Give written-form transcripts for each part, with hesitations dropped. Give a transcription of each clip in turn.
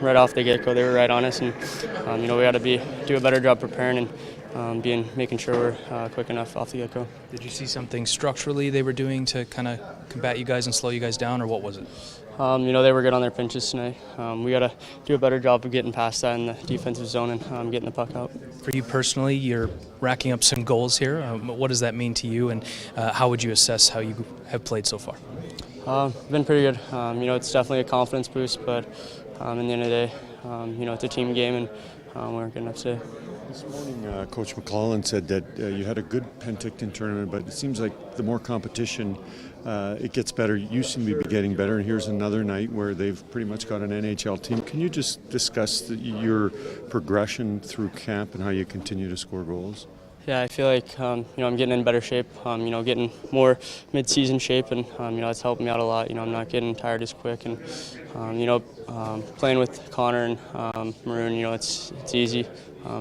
right off the get-go. They were right on us, and we got to do a better job preparing and making sure we're quick enough off the get-go. Did you see something structurally they were doing to kind of combat you guys and slow you guys down, or what was it? They were good on their pinches tonight. We got to do a better job of getting past that in the defensive zone and getting the puck out. For you personally, you're racking up some goals here. What does that mean to you, and how would you assess how you have played so far? Been pretty good. It's definitely a confidence boost, but in the end of the day, it's a team game, and we're good enough today. This morning, Coach McClellan said that you had a good Penticton tournament, but it seems like the more competition, it gets better. You seem to be getting better, and here's another night where they've pretty much got an NHL team. Can you just discuss your progression through camp and how you continue to score goals? Yeah, I feel like I'm getting in better shape. Getting more mid-season shape, and it's helped me out a lot. I'm not getting tired as quick, and playing with Connor and Maroon, it's easy.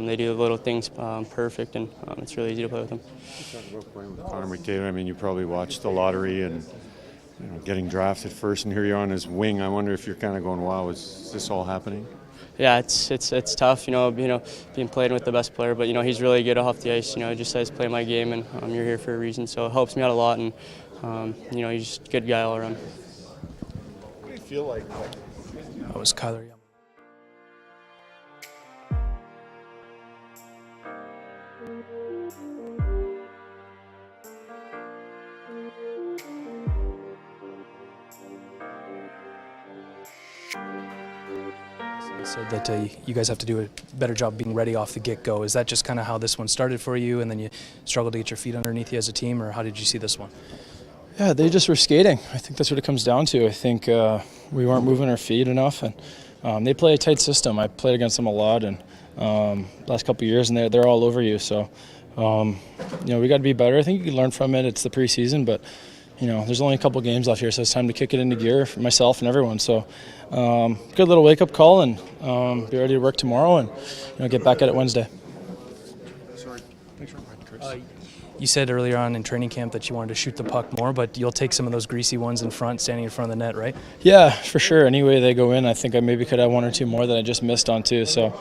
They do the little things perfect, and it's really easy to play with them. You talk about playing with Connor McDavid. I mean, you probably watched the lottery and getting drafted first, and here you're on his wing. I wonder if you're kind of going, "Wow, is this all happening?" Yeah, it's tough, being played with the best player, but he's really good off the ice. He just says play my game, and you're here for a reason. So it helps me out a lot, and he's just a good guy all around. What do you feel like? That was Kyler. Said that you guys have to do a better job being ready off the get-go. Is that just kind of how this one started for you, and then you struggled to get your feet underneath you as a team, or how did you see this one? Yeah, they just were skating. I think that's what it comes down to. I think we weren't moving our feet enough, and they play a tight system. I played against them a lot, and last couple of years, and they're all over you. So, we got to be better. I think you can learn from it. It's the preseason, but there's only a couple games left here, so it's time to kick it into gear for myself and everyone. So, good little wake-up call, and be ready to work tomorrow, and get back at it Wednesday. Sorry. Thanks for Chris. You said earlier on in training camp that you wanted to shoot the puck more, but you'll take some of those greasy ones in front, standing in front of the net, right? Yeah, for sure. Any way they go in, I think I maybe could have one or two more that I just missed on too. So,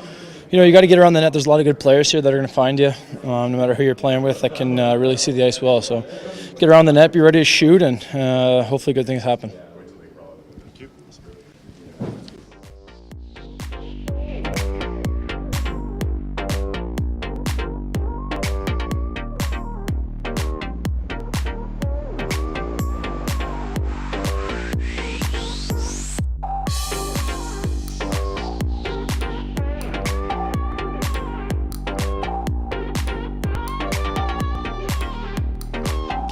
you got to get around the net. There's a lot of good players here that are going to find you, no matter who you're playing with, that can really see the ice well. So, get around the net, be ready to shoot, and hopefully good things happen. Thank you.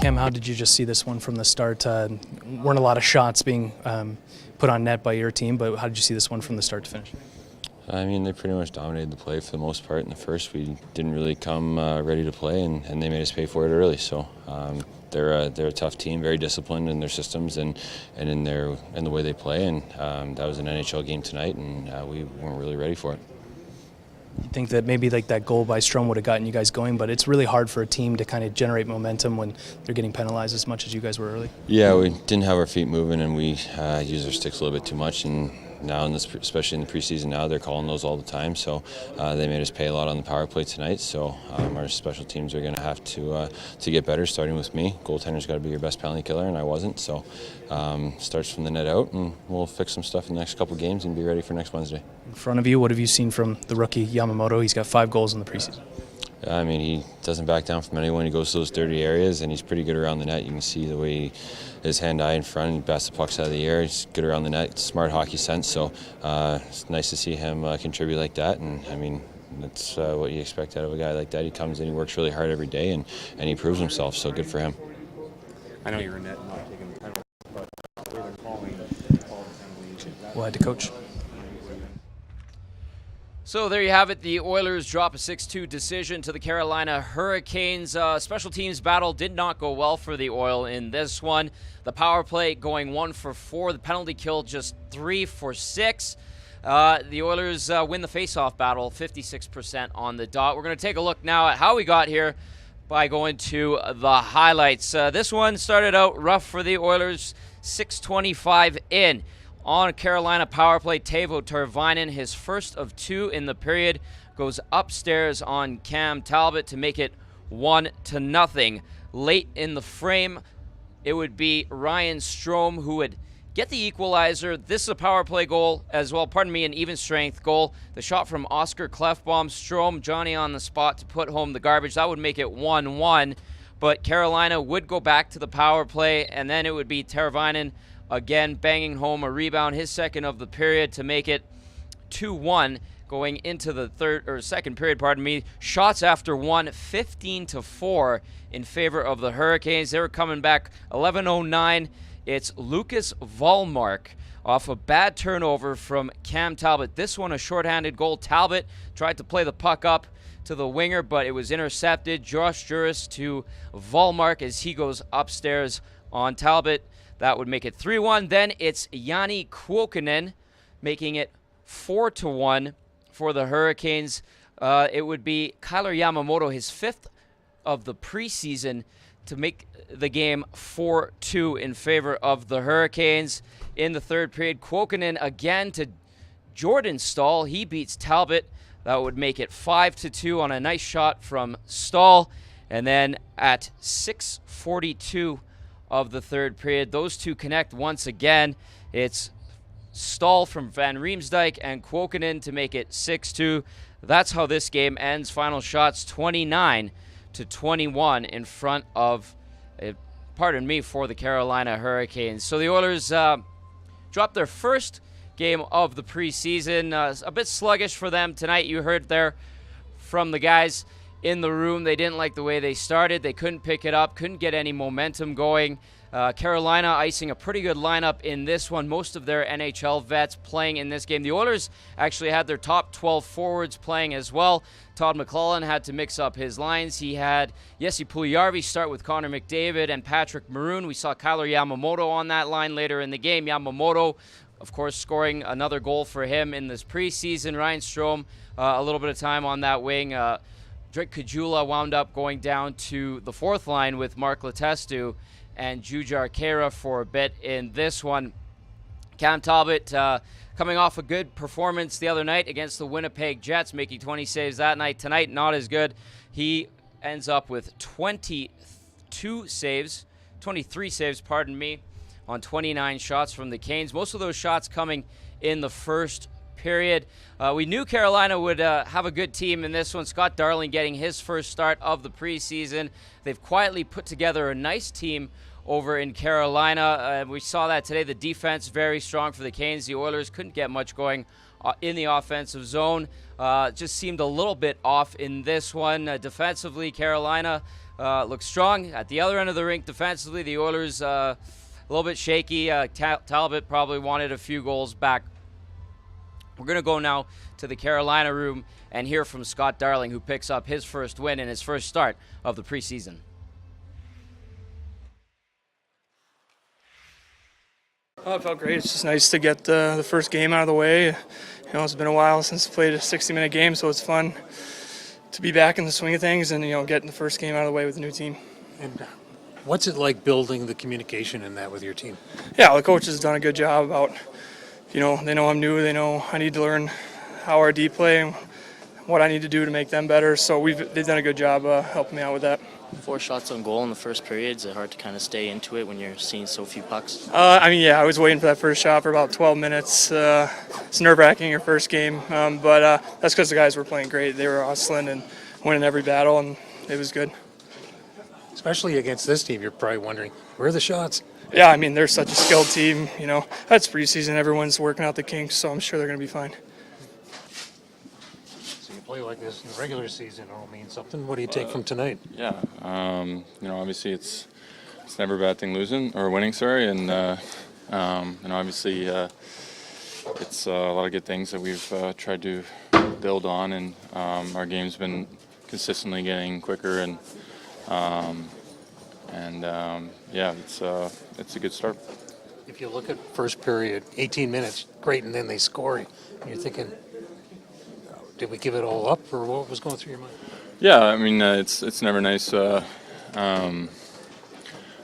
Cam, how did you just see this one from the start? Weren't a lot of shots being put on net by your team, but how did you see this one from the start to finish? I mean, they pretty much dominated the play for the most part. In the first, we didn't really come ready to play, and they made us pay for it early. So they're a tough team, very disciplined in their systems and in the way they play. And that was an NHL game tonight, and we weren't really ready for it. You think that maybe like that goal by Strom would have gotten you guys going, but it's really hard for a team to kind of generate momentum when they're getting penalized as much as you guys were early. Yeah, we didn't have our feet moving, and we used our sticks a little bit too much. And now, especially in the preseason, now they're calling those all the time. So they made us pay a lot on the power play tonight. So our special teams are going to have to get better, starting with me. Goaltender's got to be your best penalty killer, and I wasn't. So starts from the net out, and we'll fix some stuff in the next couple games and be ready for next Wednesday. In front of you, what have you seen from the rookie Yamamoto? He's got 5 goals in the preseason. I mean, he doesn't back down from anyone. He goes to those dirty areas, and he's pretty good around the net. You can see the way his hand-eye in front, he bats the pucks out of the air. He's good around the net, smart hockey sense. So it's nice to see him contribute like that. And I mean, that's what you expect out of a guy like that. He comes in, he works really hard every day, and he proves himself. So good for him. I know you're in net and not taking the penalty, but they're calling all the penalties. We'll head to coach. So there you have it. The Oilers drop a 6-2 decision to the Carolina Hurricanes. Special teams battle did not go well for the Oil in this one. The power play going 1 for 4. The penalty kill just 3 for 6. The Oilers win the faceoff battle 56% on the dot. We're going to take a look now at how we got here by going to the highlights. This one started out rough for the Oilers, 6:25 in. On a Carolina power play, Teuvo Teravainen, his first of 2 in the period, goes upstairs on Cam Talbot to make it 1-0. Late in the frame, it would be Ryan Strome who would get the equalizer. This is a power play goal as well, an even strength goal. The shot from Oscar Klefbom. Strome, Johnny on the spot to put home the garbage. That would make it 1-1, but Carolina would go back to the power play, and then it would be Teravainen again banging home a rebound, his second of the period, to make it 2-1 going into the second period. Shots after 1, 15-4 in favor of the Hurricanes. They were coming back 11:09. It's Lucas Wallmark off a bad turnover from Cam Talbot. This one a shorthanded goal. Talbot tried to play the puck up to the winger, but it was intercepted. Josh Juris to Wallmark as he goes upstairs on Talbot. That would make it 3-1. Then it's Jani Kuokkanen making it 4-1 for the Hurricanes. It would be Kyler Yamamoto, his 5th of the preseason, to make the game 4-2 in favor of the Hurricanes. In the third period, Kuokkanen again to Jordan Stahl. He beats Talbot. That would make it 5-2 on a nice shot from Stahl. And then at 6:42 of the third period, those two connect once again. It's Stahl from Van Riemsdyk and Kuokkanen to make it 6-2. That's how this game ends. Final shots 29-21 in front of, for the Carolina Hurricanes. So the Oilers dropped their first game of the preseason. A bit sluggish for them tonight. You heard there from the guys in the room. They didn't like the way they started. They couldn't pick it up, couldn't get any momentum going. Carolina icing a pretty good lineup in this one. Most of their NHL vets playing in this game. The Oilers actually had their top 12 forwards playing as well. Todd McClellan had to mix up his lines. He had Jesse Puljujarvi start with Connor McDavid and Patrick Maroon. We saw Kyler Yamamoto on that line later in the game. Yamamoto, of course, scoring another goal for him in this preseason. Ryan Strome, a little bit of time on that wing. Drake Caggiula wound up going down to the 4th line with Mark Letestu and Jujhar Khaira for a bit in this one. Cam Talbot coming off a good performance the other night against the Winnipeg Jets, making 20 saves that night. Tonight, not as good. He ends up with 23 saves, on 29 shots from the Canes. Most of those shots coming in the first period. We knew Carolina would have a good team in this one. Scott Darling getting his first start of the preseason. They've quietly put together a nice team over in Carolina. We saw that today. The defense very strong for the Canes. The Oilers couldn't get much going in the offensive zone. Just seemed a little bit off in this one. Defensively, Carolina looks strong. At the other end of the rink, defensively, the Oilers a little bit shaky. Talbot probably wanted a few goals back. We're going to go now to the Carolina room and hear from Scott Darling, who picks up his first win in his first start of the preseason. Oh, it felt great. It's just nice to get the first game out of the way. You know, it's been a while since I played a 60-minute game, so it's fun to be back in the swing of things and, getting the first game out of the way with the new team. And what's it like building the communication in that with your team? Yeah, the coach has done a good job about, they know I'm new, they know I need to learn how our D play and what I need to do to make them better. So they've done a good job helping me out with that. 4 shots on goal in the first period. Is it hard to kind of stay into it when you're seeing so few pucks? I was waiting for that first shot for about 12 minutes. It's nerve-wracking your first game, but that's because the guys were playing great. They were hustling and winning every battle, and it was good. Especially against this team, you're probably wondering, where are the shots? Yeah, they're such a skilled team. That's preseason. Everyone's working out the kinks, so I'm sure they're going to be fine. So you play like this in the regular season, it'll mean something. What do you take from tonight? Yeah, obviously it's never a bad thing losing or winning. And obviously it's a lot of good things that we've tried to build on, and our game's been consistently getting quicker, and it's a good start. If you look at first period, 18 minutes, great, and then they score, and you're thinking, did we give it all up, or what was going through your mind? Yeah, it's never nice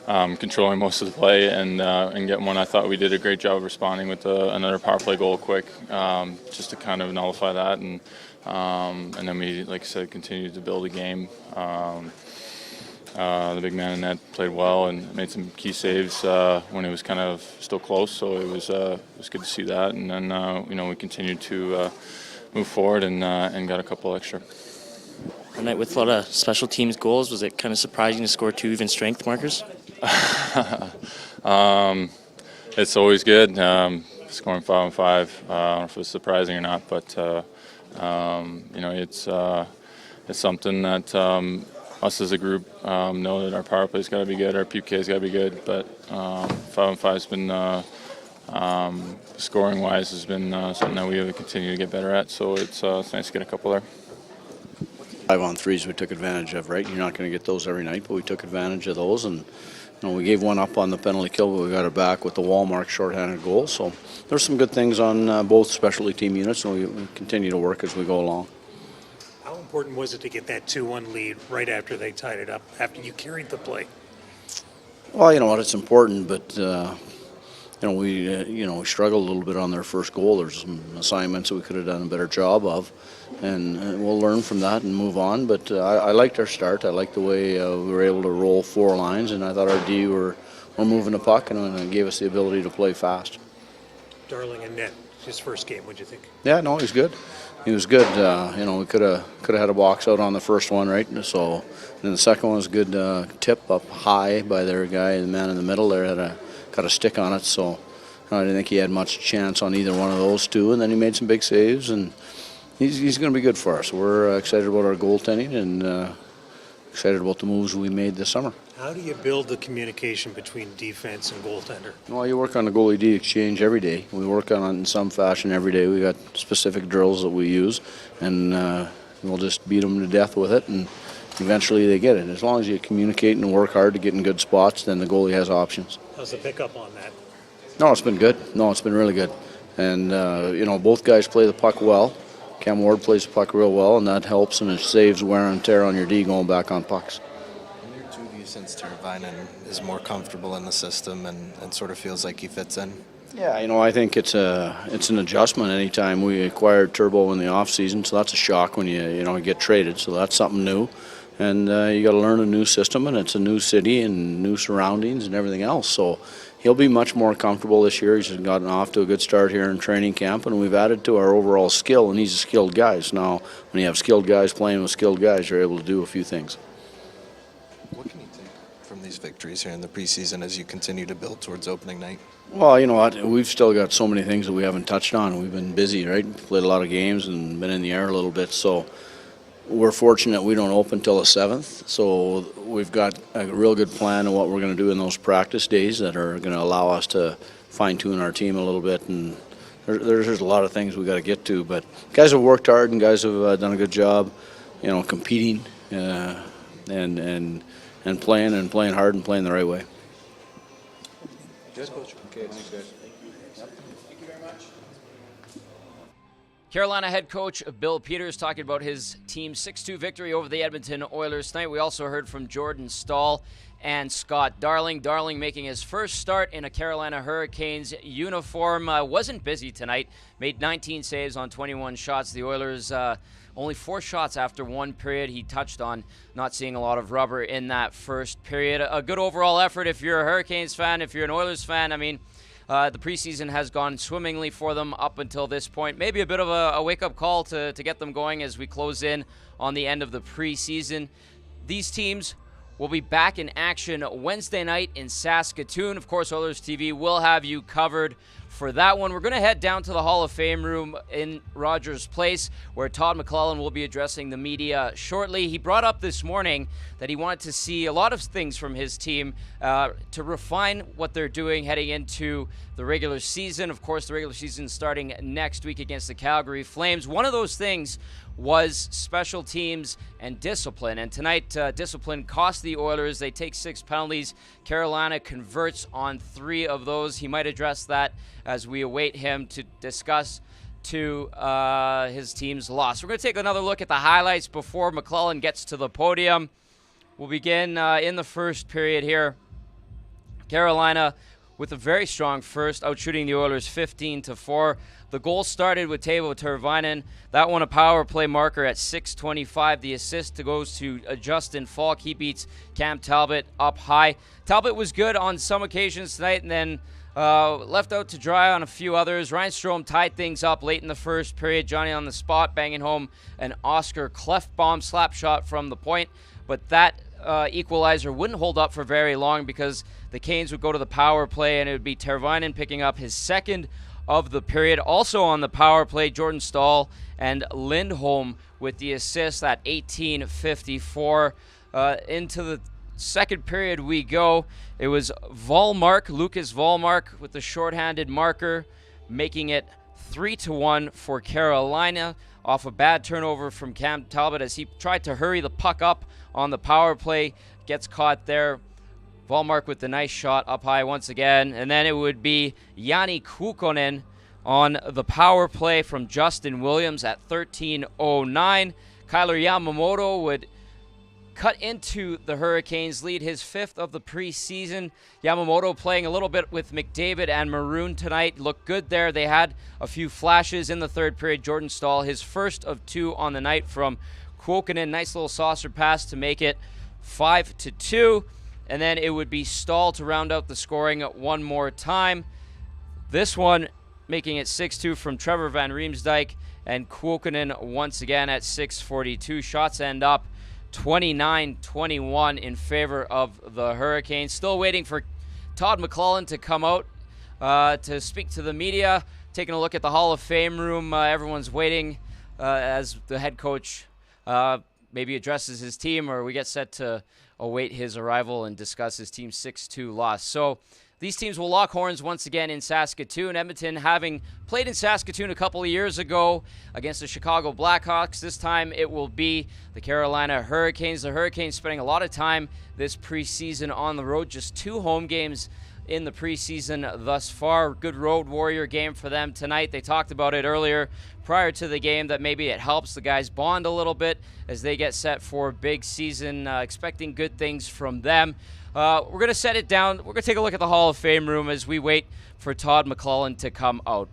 controlling most of the play and getting one. I thought we did a great job of responding with another power play goal quick, just to kind of nullify that, and then we, like I said, continued to build a game. The big man in net played well and made some key saves when it was kind of still close, so it was good to see that. And then we continued to move forward and got a couple extra. A night with a lot of special teams goals. Was it kind of surprising to score 2 even strength markers? It's always good scoring 5 on 5. I don't know if it's surprising or not, but it's something that us as a group know that our power play's got to be good, our PK's got to be good, but 5 on 5's been scoring wise has been something that we have to continue to get better at. So it's nice to get a couple there. 5 on 3s we took advantage of, right? You're not going to get those every night, but we took advantage of those, and we gave one up on the penalty kill, but we got it back with the wall mark shorthanded goal. So there's some good things on both specialty team units, and we continue to work as we go along. How important was it to get that 2-1 lead right after they tied it up, after you carried the play? Well, you know what, it's important, but we struggled a little bit on their first goal. There's some assignments that we could have done a better job of, and we'll learn from that and move on. But I liked our start. I liked the way we were able to roll 4 lines, and I thought our D were moving the puck, and it gave us the ability to play fast. Darling and net, his first game, what'd you think? Yeah, no, he was good. He was good. We could have had a box out on the first one, right? So, and the second one was a good tip up high by their guy, the man in the middle there had got a stick on it. So I didn't think he had much chance on either one of those two. And then he made some big saves, and he's going to be good for us. We're excited about our goaltending and excited about the moves we made this summer. How do you build the communication between defense and goaltender? Well, you work on the goalie D exchange every day. We work on it in some fashion every day. We got specific drills that we use, and we'll just beat them to death with it, and eventually they get it. As long as you communicate and work hard to get in good spots, then the goalie has options. How's the pickup on that? No, it's been good. No, it's been really good. And, both guys play the puck well. Cam Ward plays the puck real well, and that helps, and it saves wear and tear on your D going back on pucks. Since Teravainen is more comfortable in the system and sort of feels like he fits in? Yeah, I think it's an adjustment anytime. We acquired Turbo in the off season, so that's a shock when you get traded. So that's something new, and you got to learn a new system, and it's a new city and new surroundings and everything else. So he'll be much more comfortable this year. He's gotten off to a good start here in training camp, and we've added to our overall skill. And he's a skilled guy. So now, when you have skilled guys playing with skilled guys, you're able to do a few things. What can you take from these victories here in the preseason as you continue to build towards opening night? Well, you know what? We've still got so many things that we haven't touched on. We've been busy, right? Played a lot of games and been in the air a little bit. So we're fortunate we don't open till the 7th. So we've got a real good plan of what we're going to do in those practice days that are going to allow us to fine-tune our team a little bit. And there's a lot of things we got to get to. But guys have worked hard, and guys have done a good job, competing and playing hard and playing the right way. Yes, Coach. Okay, thanks, guys. Thank you very much. Carolina head coach Bill Peters talking about his team's 6-2 victory over the Edmonton Oilers tonight. We also heard from Jordan Staal and Scott Darling. Darling making his first start in a Carolina Hurricanes uniform. Wasn't busy tonight. Made 19 saves on 21 shots. The Oilers only 4 shots after one period. He touched on not seeing a lot of rubber in that first period. A good overall effort if you're a Hurricanes fan. If you're an Oilers fan, the preseason has gone swimmingly for them up until this point. Maybe a bit of a wake-up call to get them going as we close in on the end of the preseason. These teams will be back in action Wednesday night in Saskatoon. Of course, Oilers TV will have you covered for that one. We're going to head down to the Hall of Fame room in Rogers Place, where Todd McClellan will be addressing the media shortly. He brought up this morning that he wanted to see a lot of things from his team to refine what they're doing heading into the regular season. Of course, the regular season starting next week against the Calgary Flames. One of those things was special teams and discipline. And tonight, discipline cost the Oilers. They take 6 penalties. Carolina converts on 3 of those. He might address that as we await him to discuss his team's loss. We're going to take another look at the highlights before McClellan gets to the podium. We'll begin in the first period here Carolina with a very strong first, outshooting the Oilers 15-4. The goal started with Teuvo Teravainen. That one a power play marker at 6:25. The assist goes to Justin Falk. He beats Cam Talbot up high. Talbot was good on some occasions tonight and then left out to dry on a few others. Ryan Strome tied things up late in the first period. Johnny on the spot, banging home an Oscar Klefbom slap shot from the point. But that equalizer wouldn't hold up for very long because the Canes would go to the power play, and it would be Teravainen picking up his second of the period. Also on the power play, Jordan Staal and Lindholm with the assist at 18:54. Into the second period we go. It was Lucas Volmark with the shorthanded marker, making it 3-1 for Carolina off a bad turnover from Cam Talbot as he tried to hurry the puck up on the power play. Gets caught there. Volmark with the nice shot up high once again. And then it would be Jani Kukkonen on the power play from Justin Williams at 13:09. Kyler Yamamoto would cut into the Hurricanes' lead, his fifth of the preseason. Yamamoto playing a little bit with McDavid and Maroon tonight. Looked good there. They had a few flashes in the third period. Jordan Staal, his first of two on the night from Kuokkanen. Nice little saucer pass to make it 5-2. And then it would be Staal to round out the scoring one more time. This one making it 6-2 from Trevor Van Riemsdyk, and Kuokkanen once again at 6:42. Shots end up 29-21 in favor of the Hurricanes. Still waiting for Todd McClellan to come out to speak to the media. Taking a look at the Hall of Fame room. Everyone's waiting as the head coach maybe addresses his team, or we get set to await his arrival and discuss his team's 6-2 loss. So these teams will lock horns once again in Saskatoon. Edmonton having played in Saskatoon a couple of years ago against the Chicago Blackhawks. This time it will be the Carolina Hurricanes. The Hurricanes spending a lot of time this preseason on the road. Just 2 home games in the preseason thus far. Good road warrior game for them tonight. They talked about it earlier prior to the game that maybe it helps the guys bond a little bit as they get set for a big season. Expecting good things from them. We're going to set it down. We're going to take a look at the Hall of Fame room as we wait for Todd McClellan to come out.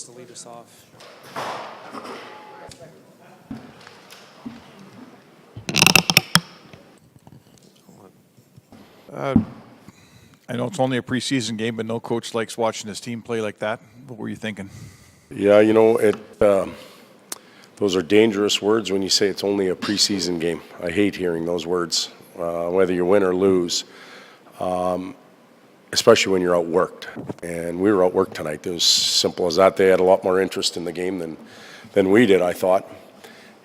To lead us off. I know it's only a preseason game, but no coach likes watching his team play like that. What were you thinking? Yeah, you know, those are dangerous words when you say it's only a preseason game. I hate hearing those words, whether you win or lose. especially when you're outworked. And we were outworked tonight. It was simple as that. They had a lot more interest in the game than we did, I thought.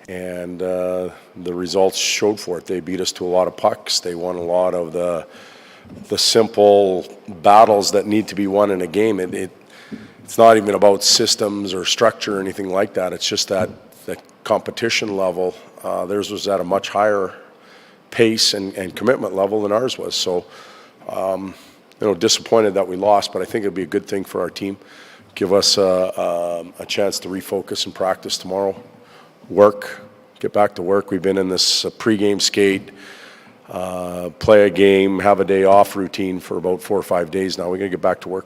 And the results showed for it. They beat us to a lot of pucks. They won a lot of the simple battles that need to be won in a game. It's not even about systems or structure or anything like that. It's just that the competition level, theirs was at a much higher pace and commitment level than ours was. So, disappointed that we lost, but I think it'd be a good thing for our team. Give us a chance to refocus and practice tomorrow. Get back to work. We've been in this pregame skate, play a game, have a day off routine for about 4 or 5 days now. We got to get back to work.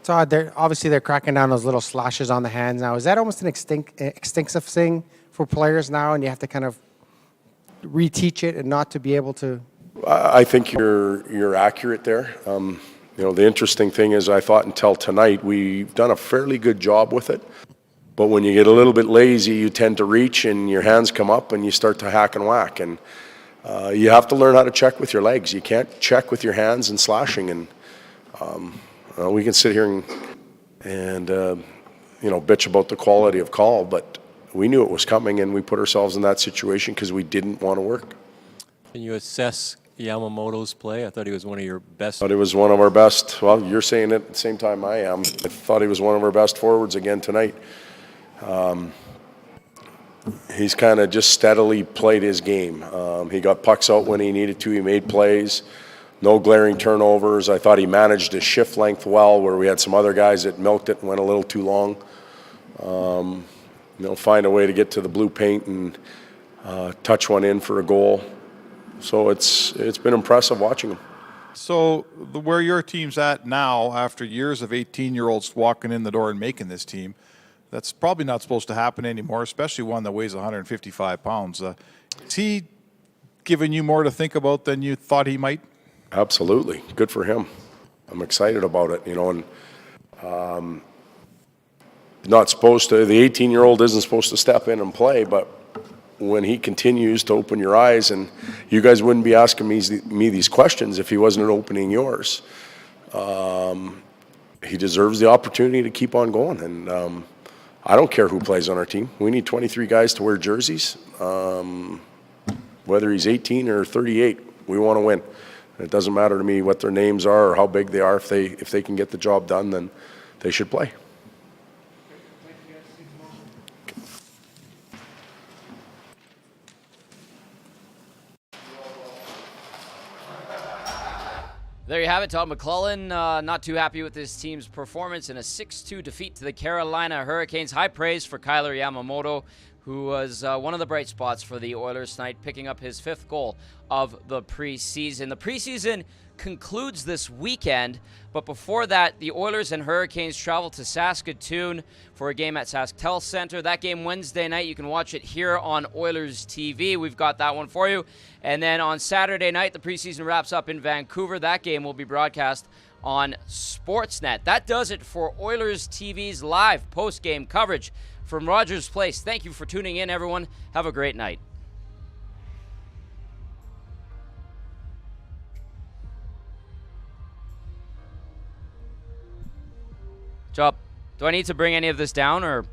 Todd, they're cracking down those little slashes on the hands now. Is that almost an extinct thing for players now, and you have to kind of reteach it and not to be able to? I think you're accurate there. The interesting thing is I thought until tonight we've done a fairly good job with it. But when you get a little bit lazy, you tend to reach and your hands come up and you start to hack and whack. And you have to learn how to check with your legs. You can't check with your hands and slashing. And we can sit here and bitch about the quality of call, but we knew it was coming and we put ourselves in that situation because we didn't want to work. Can you assess Yamamoto's play? I thought he was one of your best. I thought he was one of our best. Well, you're saying it at the same time I am. I thought he was one of our best forwards again tonight. He's kind of just steadily played his game. He got pucks out when he needed to. He made plays. No glaring turnovers. I thought he managed his shift length well, where we had some other guys that milked it and went a little too long. Find a way to get to the blue paint and touch one in for a goal. So it's been impressive watching him. So where your team's at now, after years of 18-year-olds walking in the door and making this team, that's probably not supposed to happen anymore, especially one that weighs 155 pounds. Is he giving you more to think about than you thought he might? Absolutely. Good for him. I'm excited about it, and not supposed to, the 18-year-old isn't supposed to step in and play, but when he continues to open your eyes, and you guys wouldn't be asking me these questions if he wasn't opening yours. He deserves the opportunity to keep on going, and I don't care who plays on our team. We need 23 guys to wear jerseys. Whether he's 18 or 38, we want to win. It doesn't matter to me what their names are or how big they are. If they can get the job done, then they should play. There you have it. Todd McClellan not too happy with his team's performance in a 6-2 defeat to the Carolina Hurricanes. High praise for Kyler Yamamoto, who was one of the bright spots for the Oilers tonight, picking up his 5th goal of the preseason. The preseason concludes this weekend, but before that, the Oilers and Hurricanes travel to Saskatoon for a game at SaskTel Center. That game Wednesday night, you can watch it here on Oilers TV. We've got that one for you. And then on Saturday night, the preseason wraps up in Vancouver. That game will be broadcast on Sportsnet. That does it for Oilers TV's live post-game coverage from Rogers Place. Thank you for tuning in, everyone. Have a great night. Chop, do I need to bring any of this down, or